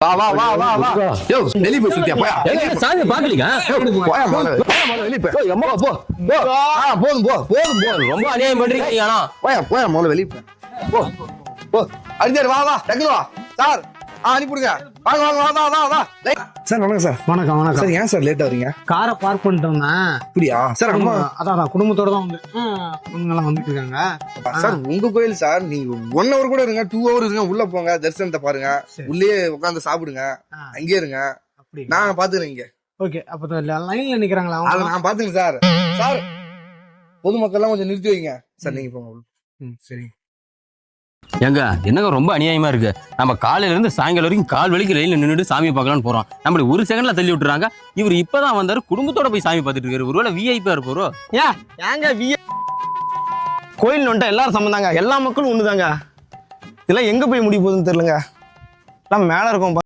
வா வா வா வா வா யோ வெளிய போய் சுத்தியா போயா சாமி பாக்கலீங்க போயா முதல்ல வெளிய போய் அம்மா போ போ போதும் ரொம்ப அநியாயம் பண்றீங்க ஆனா போயா முதல்ல வெளிய போ போ அடிச்சாரு வா வா டக்குனு வா சார் அனுப்பிடுங்க வாங்க வாங்க வா வா வா சார் வணக்கம் சார் வணக்கம் சார் ஏன் சார் லேட்டா வரீங்க காரை பார்க் பண்ணிட்டு வந்தேன். அப்படியா சார் அம்மா அதான் குடும்பத்தோட தான் வந்து பொண்ணுங்கெல்லாம் வந்துட்டு இருக்காங்க. சார் உங்க கோயில் சார் நீங்க 1 hour கூட இருங்க 2 hours இருங்க உள்ள போங்க தரிசனத்தை பாருங்க உள்ளே உட்காந்து சாப்பிடுங்க அங்கே இருங்க அப்படி நான் பாத்துக்கிறேன் இங்க ஓகே. அப்ப லைன்ல நிக்கிறாங்களா அதை அவங்க? நான் பாத்துக்கிறேன் சார் சார் பொதுமக்கள் எல்லாம் கொஞ்சம் நிறுத்தி வைங்க சார் நீங்க போங்க சரி. எங்க என்னங்க ரொம்ப அநியாயமா இருக்கு. நம்ம காலையில இருந்து சாயங்காலம் வரைக்கும் கால் வலிக்கு ரயில்ல நின்றுட்டு சாமியை பார்க்கலாம்னு போறோம். நம்மள ஒரு செகண்ட்ல தள்ளி விட்டுறாங்க. இவர் இப்பதான் வந்தாரு, குடும்பத்தோட போய் சாமி பார்த்துட்டு இருக்காரு. ஒருவேளை விஐபியா இருப்பாரோ? ஏங்க கோயில் நோண்டா எல்லாரும் சம்மந்தாங்க, எல்லா மக்களும் ஒண்ணுதாங்க. இதெல்லாம் எங்க போய் முடிய போகுதுன்னு தெரியலங்க. எல்லாம் மேல இருக்கும்.